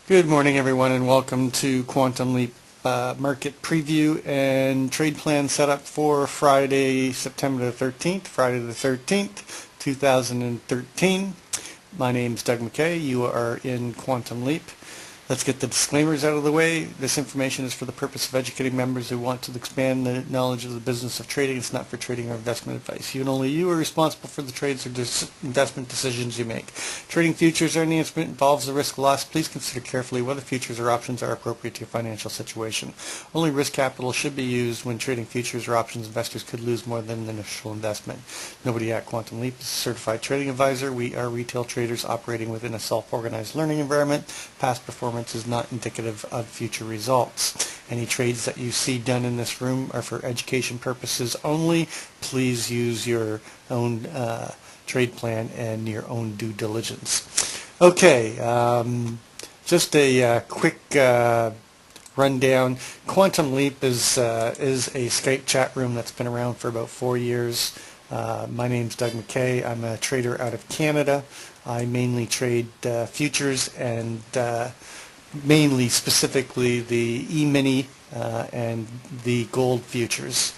Good morning, everyone, and welcome to Quantum Leap market preview and trade plan setup for Friday, September the 13th, Friday the 13th, 2013. My name is Doug McKay. You are in Quantum Leap. Let's get the disclaimers out of the way. This information is for the purpose of educating members who want to expand the knowledge of the business of trading. It's not for trading or investment advice. You and only you are responsible for the trades or investment decisions you make. Trading futures or any instrument involves the risk of loss. Please consider carefully whether futures or options are appropriate to your financial situation. Only risk capital should be used when trading futures or options. Investors could lose more than the initial investment. Nobody at Quantum Leap is a certified trading advisor. We are retail traders operating within a self-organized learning environment. Past performance is not indicative of future results. Any trades that you see done in this room are for education purposes only. Please use your own trade plan and your own due diligence. Okay, just a quick rundown. Quantum Leap is a Skype chat room that's been around for about 4 years. My name's Doug McKay. I'm a trader out of Canada. I mainly trade futures and mainly specifically the E-mini and the gold futures.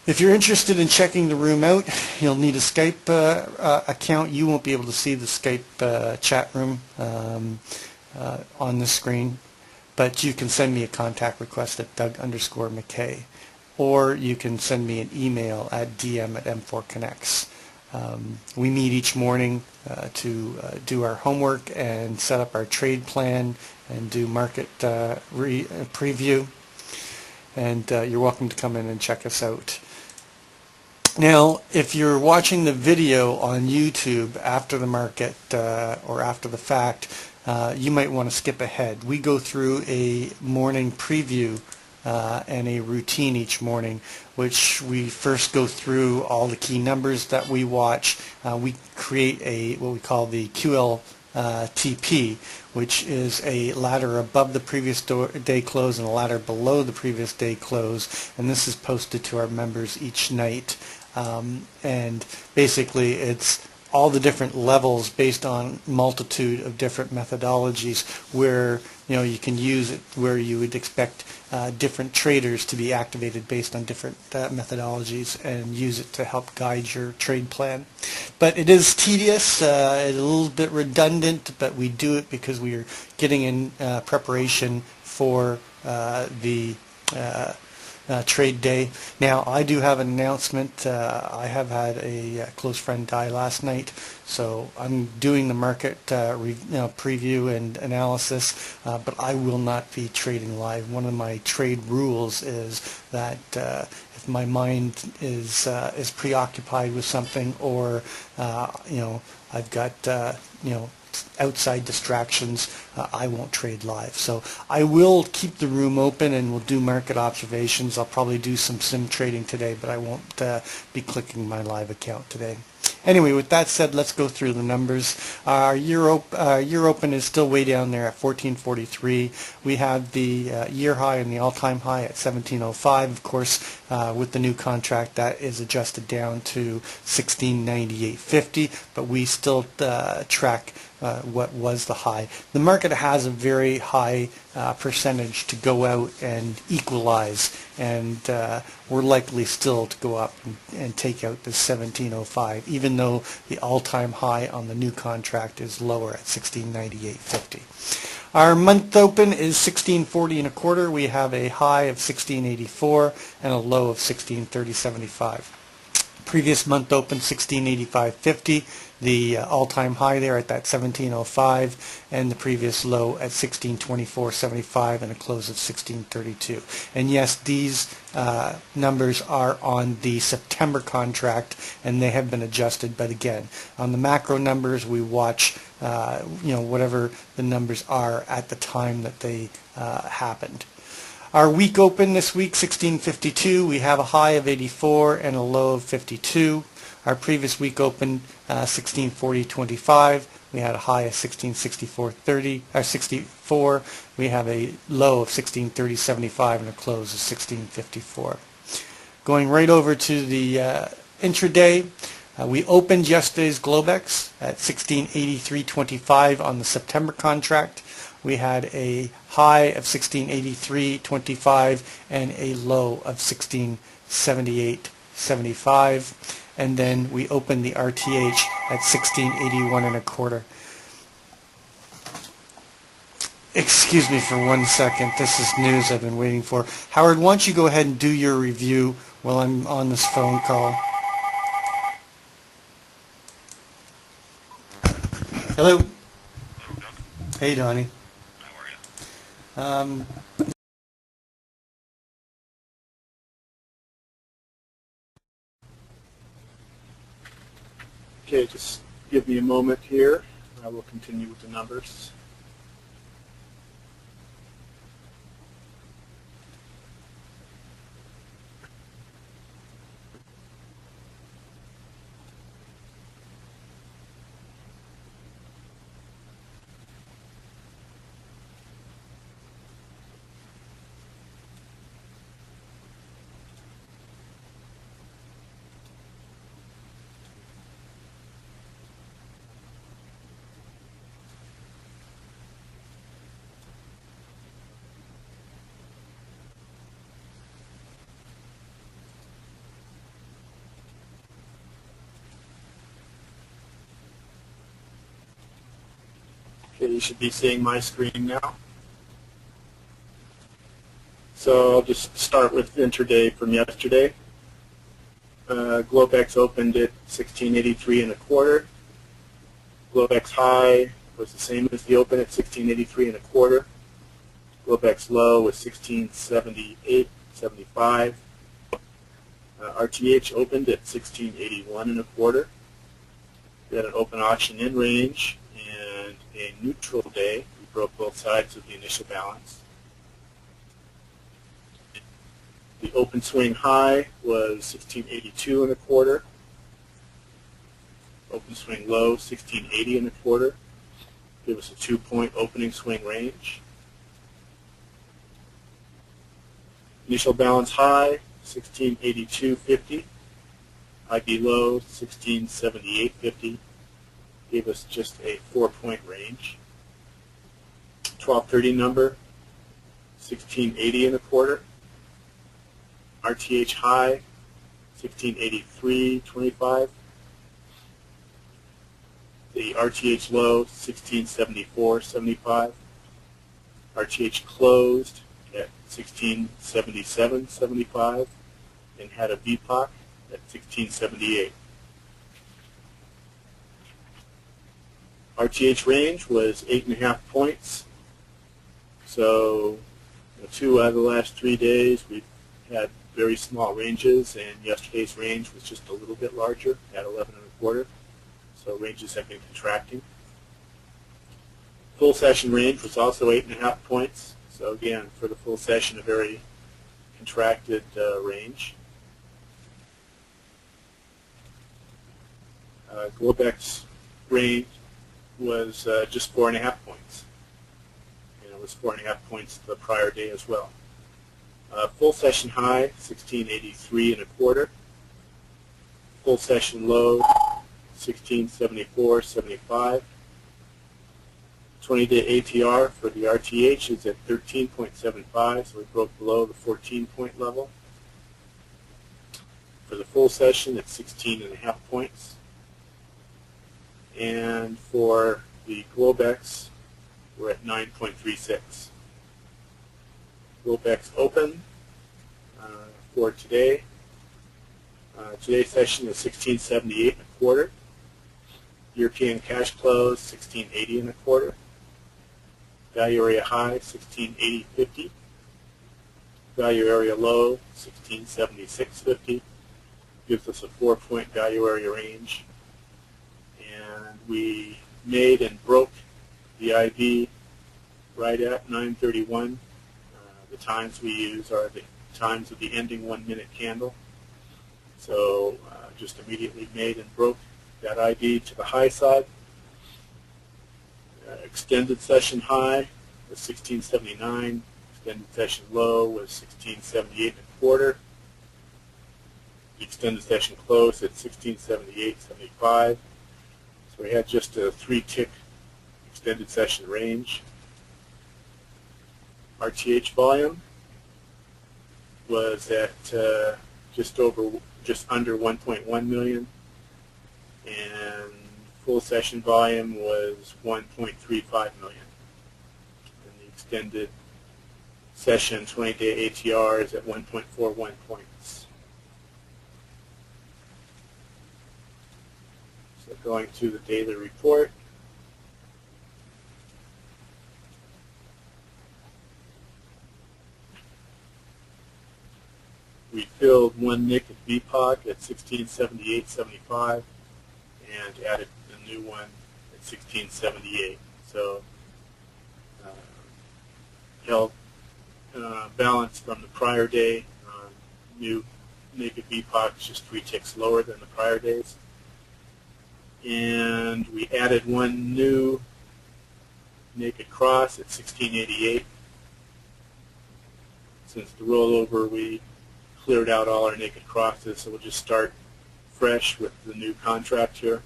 If you're interested in checking the room out, you'll need a Skype account. You won't be able to see the Skype chat room on the screen, but you can send me a contact request at Doug_McKay, or you can send me an email at dm@m4connects. We meet each morning to do our homework and set up our trade plan and do market preview, and you're welcome to come in and check us out. Now, if you're watching the video on YouTube after the market or after the fact, you might want to skip ahead. We go through a morning preview and a routine each morning, which we first go through all the key numbers that we watch. We create what we call the QLTP, which is a ladder above the previous day close and a ladder below the previous day close, and this is posted to our members each night. And basically it's all the different levels based on multitude of different methodologies where you can use it, where you would expect different traders to be activated based on different methodologies, and use it to help guide your trade plan. But it is tedious, a little bit redundant, but we do it because we are getting in preparation for the trade day. Now, I do have an announcement. I have had a close friend die last night, so I'm doing the market preview and analysis, but I will not be trading live. One of my trade rules is that if my mind is preoccupied with something, or I've got outside distractions, I won't trade live. So I will keep the room open and we'll do market observations. I'll probably do some sim trading today, but I won't be clicking my live account today. Anyway, with that said, let's go through the numbers. Our year open is still way down there at 1443. We have the year high and the all-time high at 1705. Of course, with the new contract, that is adjusted down to 1698.50, but we still track what was the high. The market has a very high percentage to go out and equalize, and we're likely still to go up and take out the 1705, even though the all-time high on the new contract is lower at 1698.50. Our month open is 1640.25. We have a high of 1684 and a low of 1630.75. Previous month open 1685.50, the all-time high there at that 1705, and the previous low at 1624.75 and a close of 1632. And yes, these numbers are on the September contract, and they have been adjusted. But again, on the macro numbers, we watch whatever the numbers are at the time that they happened. Our week open this week, 1652. We have a high of 84 and a low of 52. Our previous week open, 1640.25. We had a high of 64. We have a low of 1630.75 and a close of 1654. Going right over to the intraday, we opened yesterday's Globex at 1683.25 on the September contract. we had a high of 1683.25 and a low of 1678.75, and then we opened the RTH at 1681.25. Excuse me for 1 second. This is news I've been waiting for. Howard, why don't you go ahead and do your review while I'm on this phone call? Hello. Hey, Donnie. How are you? Okay, just give me a moment here. I will continue with the numbers. Okay, you should be seeing my screen now. So I'll just start with intraday from yesterday. Globex opened at 1683.25. Globex high was the same as the open at 1683.25. Globex low was 1678.75. RTH opened at 1681.25. We had an open auction in range and a neutral day. We broke both sides of the initial balance. The open swing high was 1682.25. Open swing low 1680.25. Give us a 2-point opening swing range. Initial balance high 1682.50. IB low 1678.50. Gave us just a 4-point range. 1230 number 1680.25. RTH high 1683.25. The RTH low 1674.75. RTH closed at 1677.75 and had a VPOC at 1678. RTH range was 8.5 points. So 2 out of the last 3 days we've had very small ranges, and yesterday's range was just a little bit larger at 11.25. So ranges have been contracting. Full session range was also 8.5 points. So again, for the full session, a very contracted range. Globex range was just 4.5 points. And it was 4.5 points the prior day as well. Full session high, 1683.25. Full session low, 1674.75. 20-day ATR for the RTH is at 13.75, so we broke below the 14-point level. For the full session, it's 16.5 points. And for the Globex, we're at 9.36. Globex open for today. Today's session is 1678.25. European cash close 1680.25. Value area high 1680.50. Value area low 1676.50. Gives us a 4-point value area range. And we made and broke the IB right at 9:31. The times we use are the times of the ending 1-minute candle. So just immediately made and broke that IB to the high side. Extended session high was 1679. Extended session low was 1678.25. The extended session closed at 1678.75. So we had just a 3-tick extended session range. RTH volume was at just under 1.1 million, and full session volume was 1.35 million. And the extended session 20-day ATR is at 1.41 points. So going to the daily report. We filled one nick at VPOC at 1678.75 and added a new one at 1678. So held balance from the prior day. New naked VPOC is just 3 ticks lower than the prior days. And we added one new naked cross at 1688. Since the rollover, we cleared out all our naked crosses, so we'll just start fresh with the new contract here.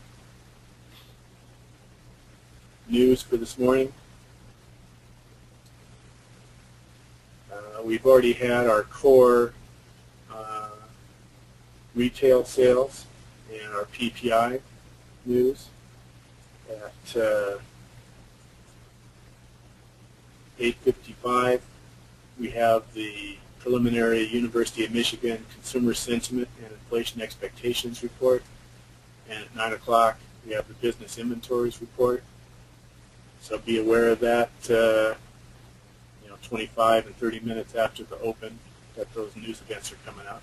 News for this morning. We've already had our core retail sales and our PPI news at 8:55. We have the preliminary University of Michigan Consumer Sentiment and Inflation Expectations report, and at 9 o'clock we have the Business Inventories report. So be aware of that 25 and 30 minutes after the open, that those news events are coming up.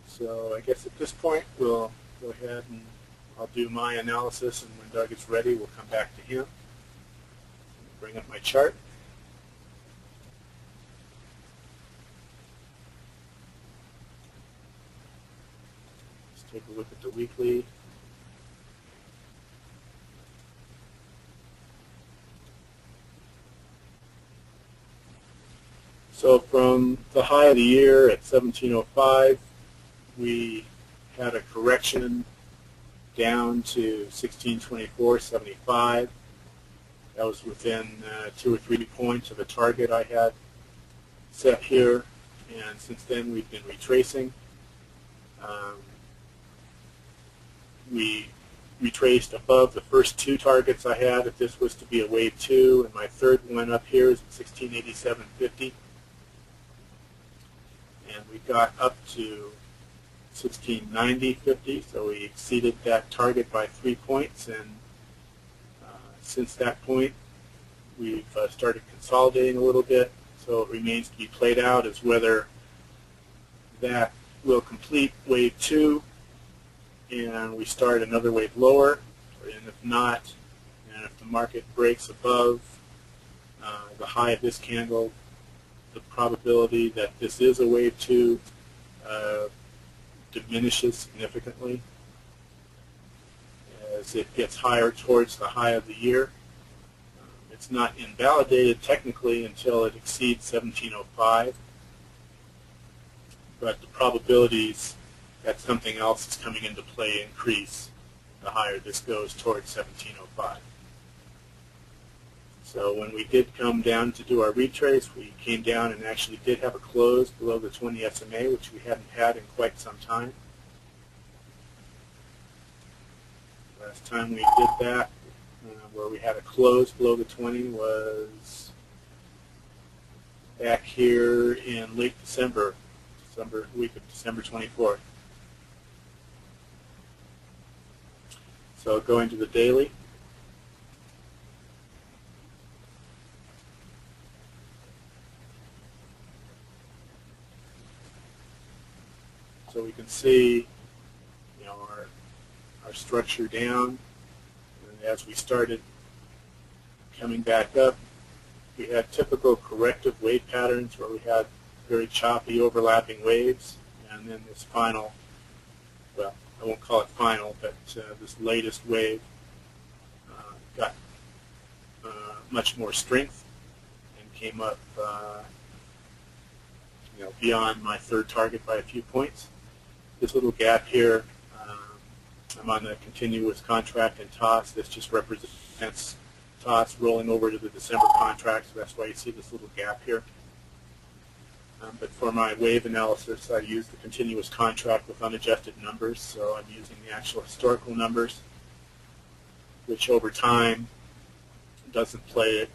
So I guess at this point we'll go ahead and I'll do my analysis, and when Doug is ready, we'll come back to him. Bring up my chart. Let's take a look at the weekly. So from the high of the year at 1705, we had a correction down to 1624.75. That was within 2 or 3 points of a target I had set here, and since then we've been retracing. We retraced above the first 2 targets I had if this was to be a wave 2, and my third one up here is 1687.50, and we got up to 1690.50, so we exceeded that target by 3 points, and since that point we've started consolidating a little bit, so it remains to be played out as whether that will complete wave 2 and we start another wave lower, and if not, and if the market breaks above the high of this candle, the probability that this is a wave 2 diminishes significantly as it gets higher towards the high of the year. It's not invalidated technically until it exceeds 1705, but the probabilities that something else is coming into play increase the higher this goes towards 1705. So when we did come down to do our retrace, we came down and actually did have a close below the 20 SMA, which we hadn't had in quite some time. Last time we did that, where we had a close below the 20, was back here in late December, week of December 24th. So going to the daily. So we can see, our structure down, and as we started coming back up, we had typical corrective wave patterns where we had very choppy overlapping waves, and then this final, well, I won't call it final, but this latest wave got much more strength and came up beyond my third target by a few points. This little gap here I'm on the continuous contract and TOS. This just represents TOS rolling over to the December contract, so that's why you see this little gap here. But for my wave analysis, I use the continuous contract with unadjusted numbers, so I'm using the actual historical numbers, which over time doesn't play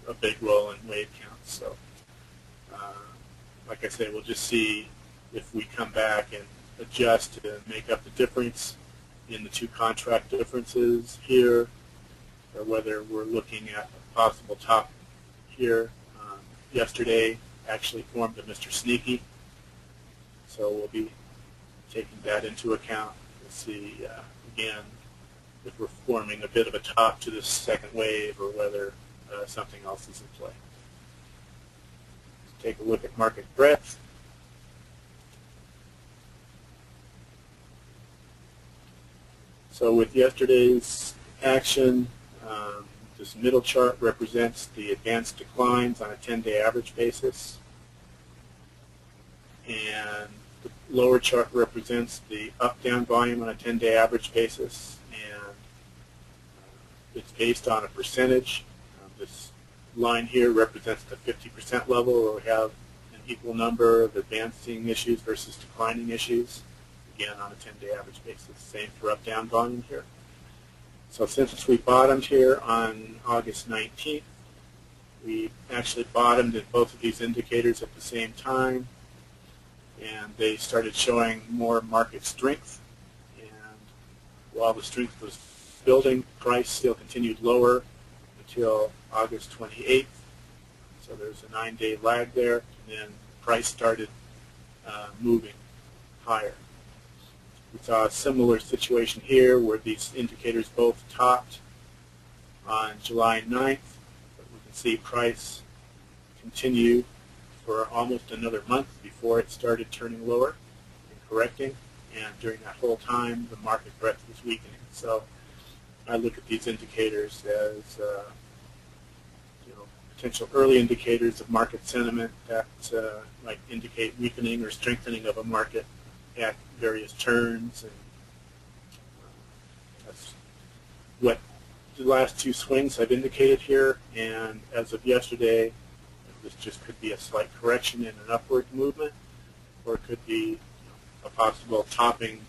a big role in wave counts. So, like I say, we'll just see if we come back and adjust to make up the difference in the two contract differences here, or whether we're looking at a possible top here. Yesterday actually formed a Mr. Sneaky, so we'll be taking that into account to see, again, if we're forming a bit of a top to this second wave or whether something else is in play. Let's take a look at market breadth. So with yesterday's action, this middle chart represents the advanced declines on a 10-day average basis, and the lower chart represents the up-down volume on a 10-day average basis, and it's based on a percentage. This line here represents the 50% level, where we have an equal number of advancing issues versus declining issues, again on a 10-day average basis. Same for up-down volume here. So since we bottomed here on August 19th, we actually bottomed in both of these indicators at the same time, and they started showing more market strength. And while the strength was building, price still continued lower until August 28th. So there's a 9-day lag there, and then price started moving higher. We saw a similar situation here where these indicators both topped on July 9th, but we can see price continue for almost another month before it started turning lower and correcting, and during that whole time the market breadth was weakening. So I look at these indicators as potential early indicators of market sentiment that might indicate weakening or strengthening of a market at various turns, and that's what the last two swings I've indicated here. And as of yesterday, this just could be a slight correction in an upward movement, or it could be a possible topping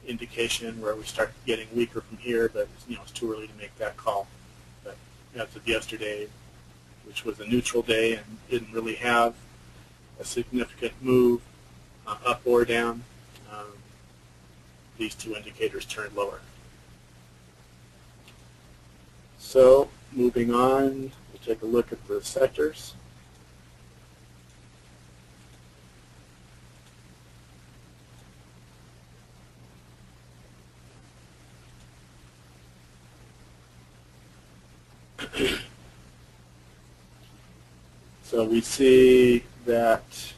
indication where we start getting weaker from here, but it's too early to make that call. But as of yesterday, which was a neutral day and didn't really have a significant move up or down, these two indicators turned lower. So moving on, we'll take a look at the sectors. So we see that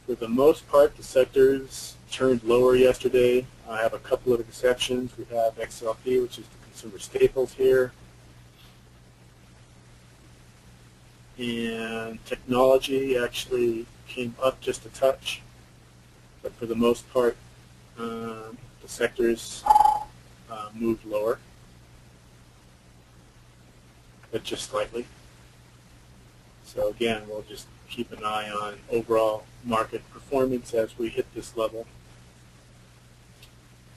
for the most part, the sectors turned lower yesterday. I have a couple of exceptions. We have XLP, which is the consumer staples here, and technology actually came up just a touch, but for the most part, the sectors moved lower, but just slightly. So again, we'll just keep an eye on overall market performance as we hit this level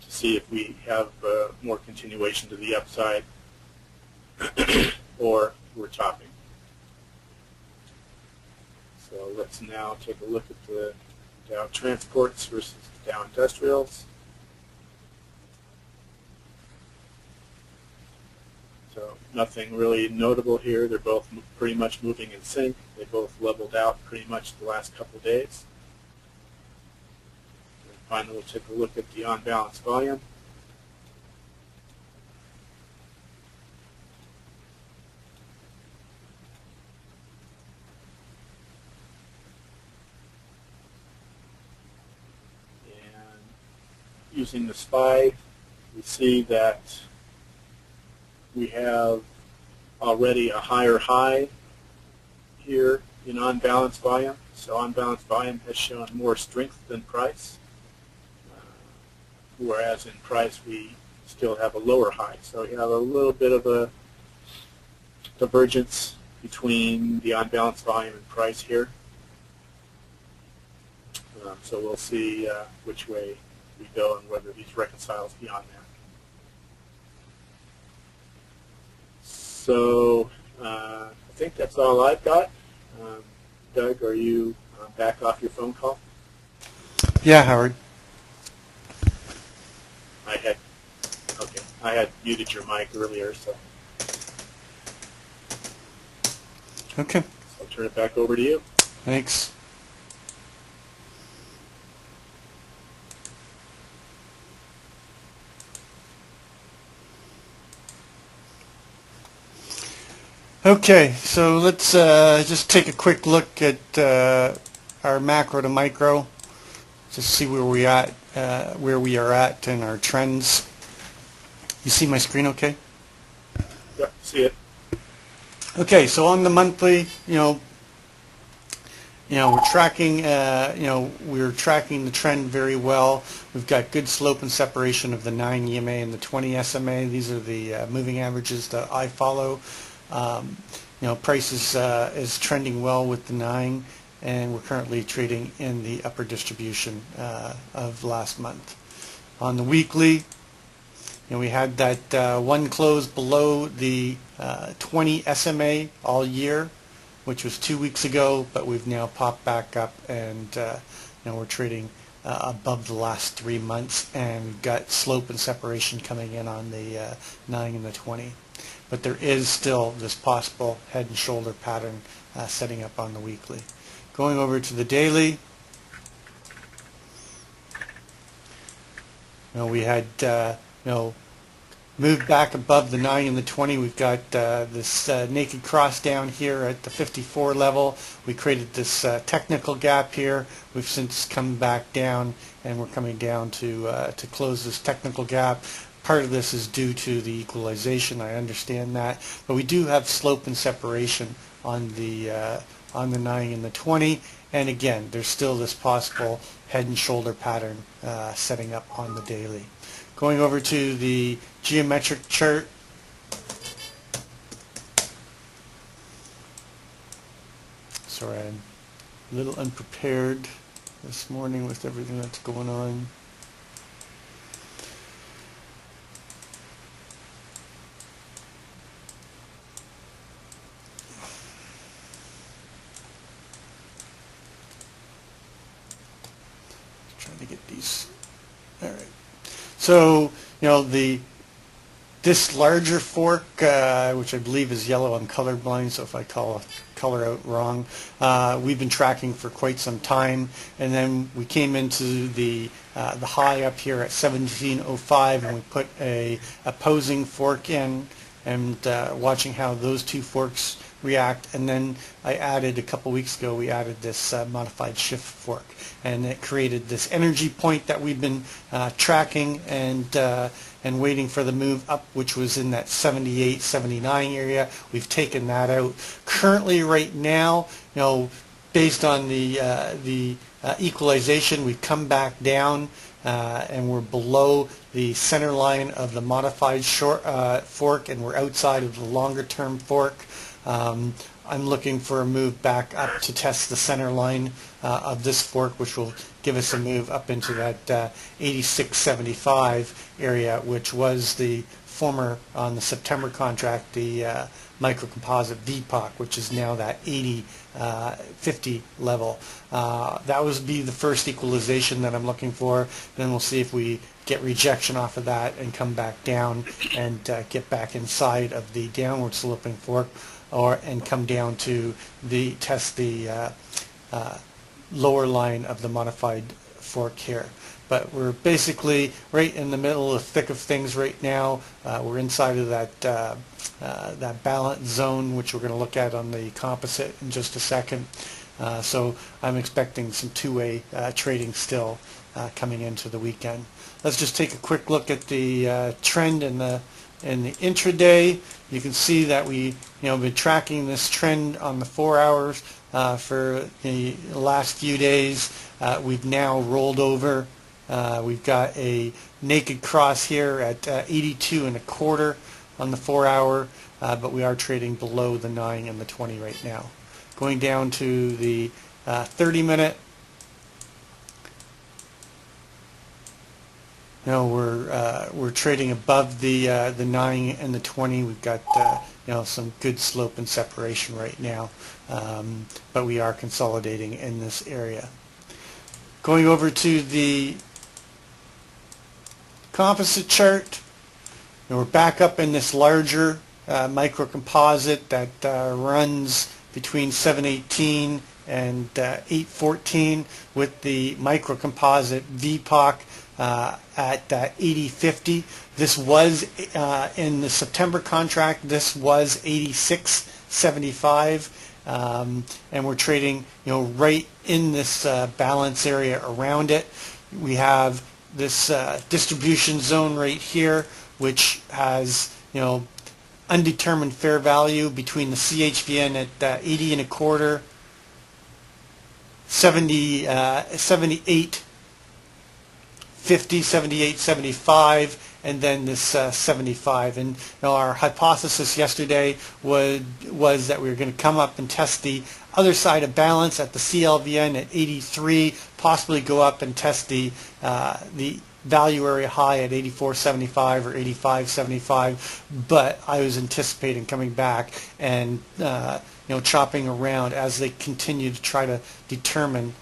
to see if we have more continuation to the upside or we're topping. So let's now take a look at the Dow Transports versus Dow Industrials. So nothing really notable here. They're both pretty much moving in sync. They both leveled out pretty much the last couple of days. And finally, we'll take a look at the on-balance volume. And using the SPY, we see that we have already a higher high here in on-balance volume. So on-balance volume has shown more strength than price. whereas in price we still have a lower high. So you have a little bit of a divergence between the unbalanced volume and price here. So we'll see which way we go and whether these reconciles beyond that. So I think that's all I've got. Doug, are you back off your phone call? Yeah, Howard. I had muted your mic earlier, so Okay, I'll turn it back over to you. thanks. Okay, so let's just take a quick look at our macro to micro, just see where we are at in our trends. You see my screen okay? Yep, see it. Okay, so on the monthly, we're tracking, we're tracking the trend very well. We've got good slope and separation of the 9 EMA and the 20 SMA. These are the moving averages that I follow. Price is trending well with the 9, and we're currently trading in the upper distribution of last month. On the weekly, we had that one close below the 20 SMA all year, which was 2 weeks ago, but we've now popped back up, and we're trading above the last 3 months, and we've got slope and separation coming in on the 9 and the 20. But there is still this possible head and shoulder pattern setting up on the weekly. Going over to the daily, we had moved back above the 9 and the 20. We've got this naked cross down here at the 54 level. We created this technical gap here. We've since come back down, and we're coming down to close this technical gap. Part of this is due to the equalization. I understand that, but we do have slope and separation on the 9 and the 20. And again, there's still this possible head and shoulder pattern setting up on the daily. Going over to the geometric chart, sorry, I'm a little unprepared this morning with everything that's going on. Trying to get these. All right. So, this larger fork, which I believe is yellow, I'm colorblind, so if I call a color out wrong, we've been tracking for quite some time, and then we came into the high up here at 1705, and we put a opposing fork in, and watching how those two forks react. And then I added, a couple weeks ago, we added this modified shift fork, and it created this energy point that we've been tracking and waiting for the move up, which was in that 78, 79 area. We've taken that out. Currently, right now, based on the equalization, we've come back down, and we're below the center line of the modified fork, and we're outside of the longer term fork. I'm looking for a move back up to test the center line of this fork, which will give us a move up into that 86.75 area, which was the former, on the September contract, the microcomposite VPOC, which is now that 80.50 level. That would be the first equalization that I'm looking for. Then we'll see if we get rejection off of that and come back down and get back inside of the downward sloping fork, and come down to test the lower line of the modified fork here. But we're basically right in the middle of thick of things right now. We're inside of that balance zone, which we're going to look at on the composite in just a second. So I'm expecting some two-way trading still coming into the weekend. Let's just take a quick look at the trend in the intraday. You can see that we been tracking this trend on the 4 hours for the last few days. We've now rolled over We've got a naked cross here at 82 and a quarter on the 4-hour, but we are trading below the 9 and the 20 right now. Going down to the 30-minute, we're trading above the 9 and the 20. We've got some good slope and separation right now, but we are consolidating in this area. Going over to the composite chart, and we're back up in this larger micro composite that runs between 718 and 814 with the micro composite VPOC at 8050. This was in the September contract. This was 8675, and we're trading right in this balance area around it. We have this distribution zone right here, which has undetermined fair value between the CHVN at 80 and a quarter, 78 50, 78, 75, and then this 75. And our hypothesis yesterday was that we were going to come up and test the other side of balance at the CLVN at 83, possibly go up and test the value area high at 84.75 or 85.75, but I was anticipating coming back and chopping around as they continue to try to determine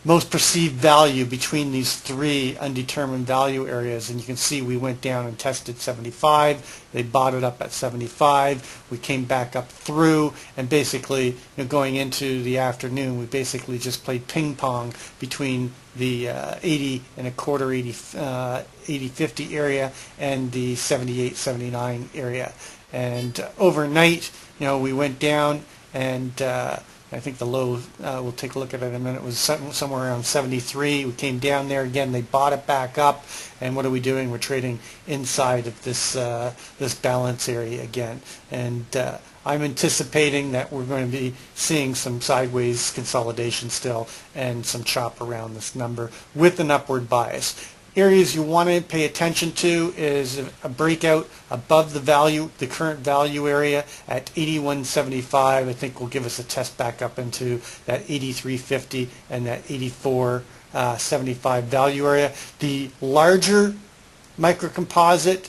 most perceived value between these three undetermined value areas. And you can see we went down and tested 75. They bought it up at 75. We came back up through, and basically going into the afternoon, we basically just played ping pong between the 80 and a quarter, 80.50 area and the 78.79 area. And overnight, we went down, and I think the low, we'll take a look at it in a minute, was somewhere around 73. We came down there again. They bought it back up. And what are we doing? We're trading inside of this this balance area again. And I'm anticipating that we're going to be seeing some sideways consolidation still and some chop around this number with an upward bias. Areas you want to pay attention to is a breakout above the current value area at 81.75. I think will give us a test back up into that 83.50 and that 84.75 value area. The larger microcomposite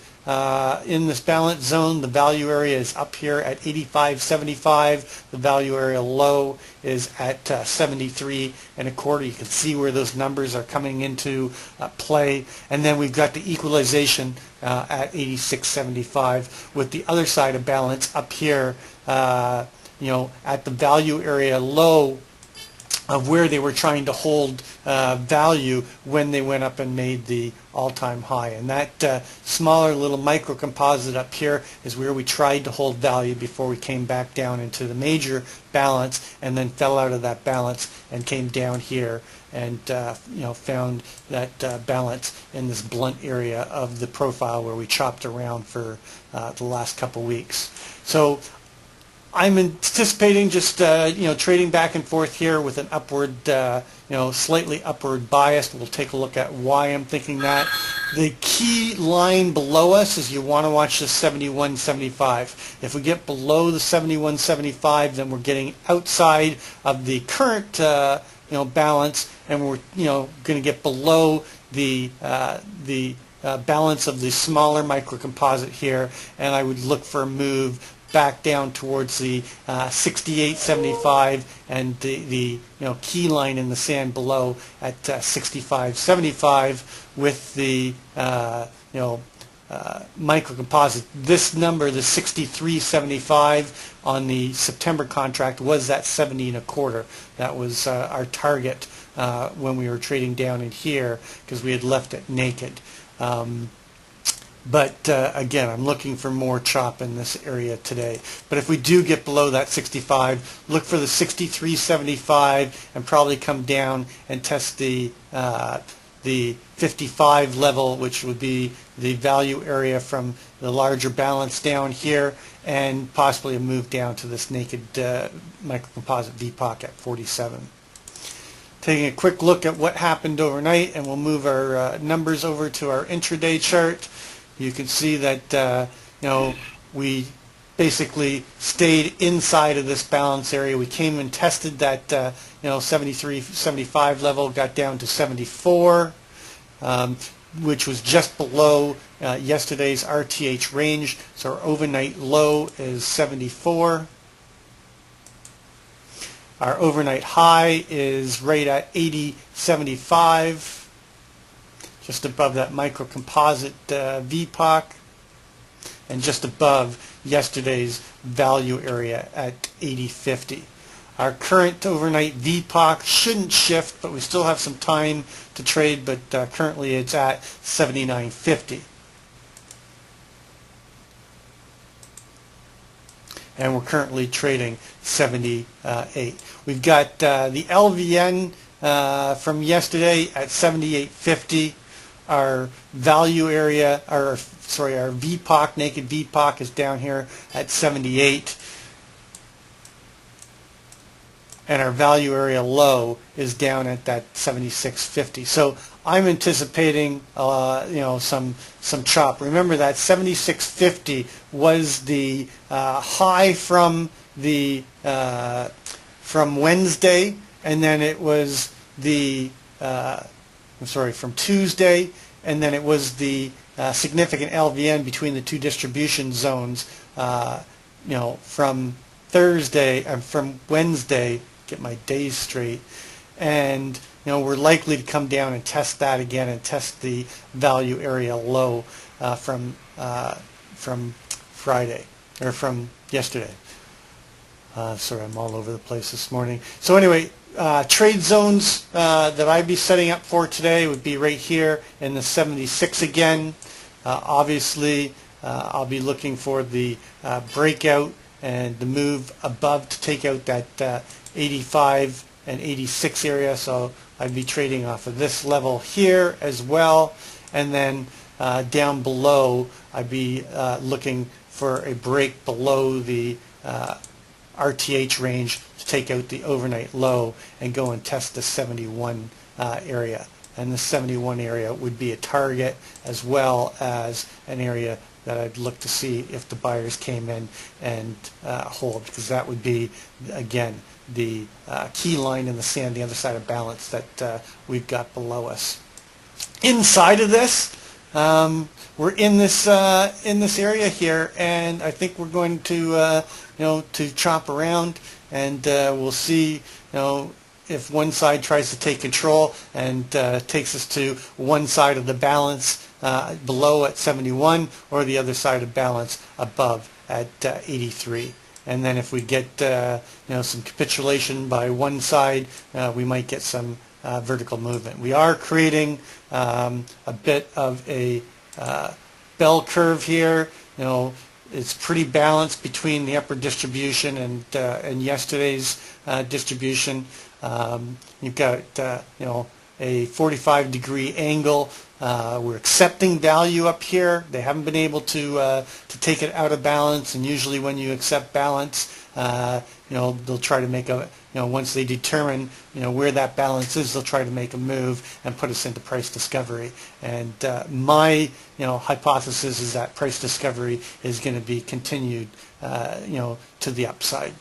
in this balance zone, the value area is up here at 85.75. The value area low is at 73 and a quarter. You can see where those numbers are coming into play. And then we've got the equalization at 86.75 with the other side of balance up here, at the value area low of where they were trying to hold value when they went up and made the all-time high. And that smaller little micro-composite up here is where we tried to hold value before we came back down into the major balance, and then fell out of that balance and came down here and found that balance in this blunt area of the profile where we chopped around for the last couple weeks. So I'm anticipating just trading back and forth here with an upward, slightly upward bias. We'll take a look at why I'm thinking that. The key line below us is you want to watch the 71.75. If we get below the 71.75, then we're getting outside of the current balance, and we're going to get below the balance of the smaller microcomposite here, and I would look for a move back down towards the 68.75 and the key line in the sand below at 65.75 with the microcomposite. This number, the 63.75 on the September contract, was that 70 and a quarter. That was our target when we were trading down in here because we had left it naked. But again, I'm looking for more chop in this area today. But if we do get below that 65, look for the 63.75 and probably come down and test the 55 level, which would be the value area from the larger balance down here, and possibly a move down to this naked microcomposite VPOC at 47. taking a quick look at what happened overnight, and we'll move our numbers over to our intraday chart. You can see that we basically stayed inside of this balance area. We came and tested that 73, 75 level, got down to 74, which was just below yesterday's RTH range. So our overnight low is 74. Our overnight high is right at 80.75, just above that microcomposite VPOC, and just above yesterday's value area at 80.50. Our current overnight VPOC shouldn't shift, but we still have some time to trade, but currently it's at 79.50. And we're currently trading 78. We've got the LVN from yesterday at 78.50. Our value area, our VPOC, naked VPOC, is down here at 78. And our value area low is down at that 76.50. So I'm anticipating some chop. Remember that 76.50 was the high from the from Wednesday, and then it was the from Tuesday, and then it was the significant LVN between the two distribution zones. From Thursday and from Wednesday. Get my days straight, and we're likely to come down and test that again and test the value area low from Friday or from yesterday. Sorry, I'm all over the place this morning. So anyway, trade zones that I'd be setting up for today would be right here in the 76 again. Obviously, I'll be looking for the breakout and the move above to take out that 85 and 86 area, so I'd be trading off of this level here as well, and then down below I'd be looking for a break below the RTH range to take out the overnight low and go and test the 71 area. And the 71 area would be a target as well as an area that I'd look to see if the buyers came in and hold, because that would be, again, the key line in the sand, the other side of balance that we've got below us. Inside of this, we're in this area here, and I think we're going to to chop around, and we'll see if one side tries to take control and takes us to one side of the balance below at 71, or the other side of balance above at 83. And then if we get some capitulation by one side, we might get some vertical movement. We are creating a bit of a bell curve here. It's pretty balanced between the upper distribution and yesterday's distribution. You've got a 45-degree angle. We're accepting value up here. They haven't been able to take it out of balance, and usually when you accept balance, they'll try to make a once they determine where that balance is, they'll try to make a move and put us into price discovery. And my hypothesis is that price discovery is going to be continued to the upside.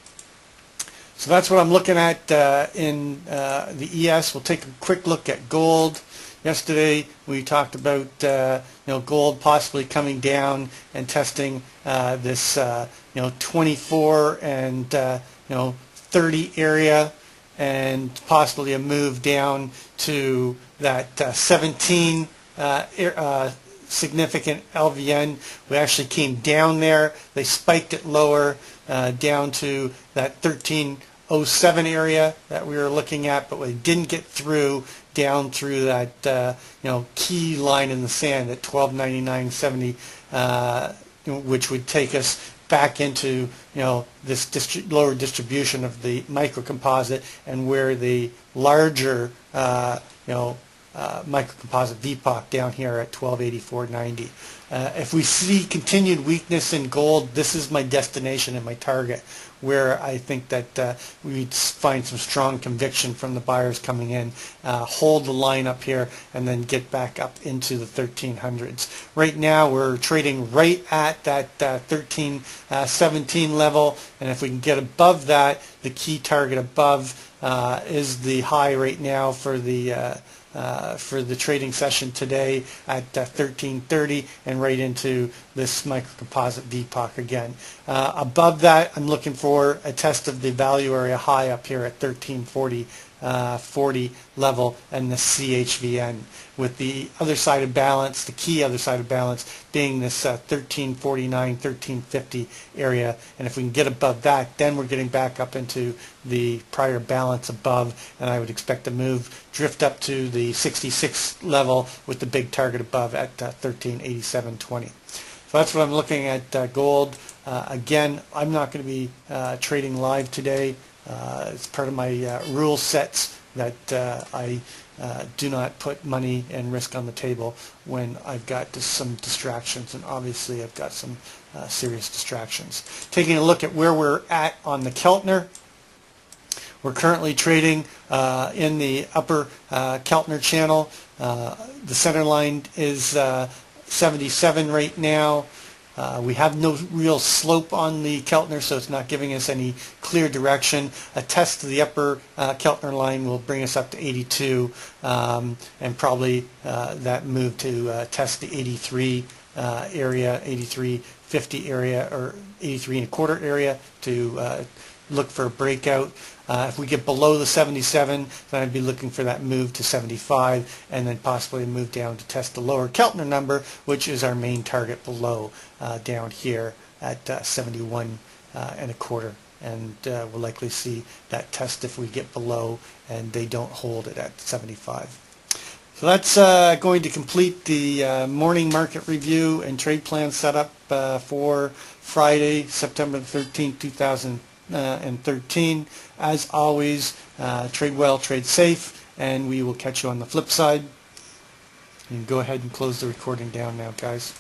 So that's what I'm looking at in the ES. We'll take a quick look at gold. Yesterday we talked about gold possibly coming down and testing this 24 and 30 area, and possibly a move down to that 17 significant LVN. We actually came down there. They spiked it lower down to that 1307 area that we were looking at, but we didn't get through down through that key line in the sand at 1299.70, which would take us back into this lower distribution of the microcomposite, and where the larger microcomposite VPOC down here at 1284.90. If we see continued weakness in gold, this is my destination and my target, where I think that we'd find some strong conviction from the buyers coming in, hold the line up here, and then get back up into the 1300s. Right now we're trading right at that 1317 level, and if we can get above that, the key target above is the high right now for the trading session today at 1330, and right into this microcomposite VPOC again. Above that, I'm looking for a test of the value area high up here at 1340 level, and the CHVN, with the other side of balance, the key other side of balance being this 1349, 1350 area. And if we can get above that, then we're getting back up into the prior balance above, and I would expect to drift up to the 66 level with the big target above at 1387.20. So that's what I'm looking at gold. Again, I'm not going to be trading live today. It's part of my rule sets that I do not put money and risk on the table when I've got some distractions, and obviously I've got some serious distractions. Taking a look at where we're at on the Keltner, we're currently trading in the upper Keltner channel. The center line is 77 right now. We have no real slope on the Keltner, so it's not giving us any clear direction. A test to the upper Keltner line will bring us up to 82, and probably that move to test the 83 area, 83.50 area, or 83 and a quarter area to look for a breakout. If we get below the 77, then I'd be looking for that move to 75, and then possibly a move down to test the lower Keltner number, which is our main target below, down here at 71 and a quarter. And we'll likely see that test if we get below and they don't hold it at 75. So that's going to complete the morning market review and trade plan setup for Friday, September 13, 2013. As always, trade well, trade safe, and we will catch you on the flip side. And go ahead and close the recording down now, guys.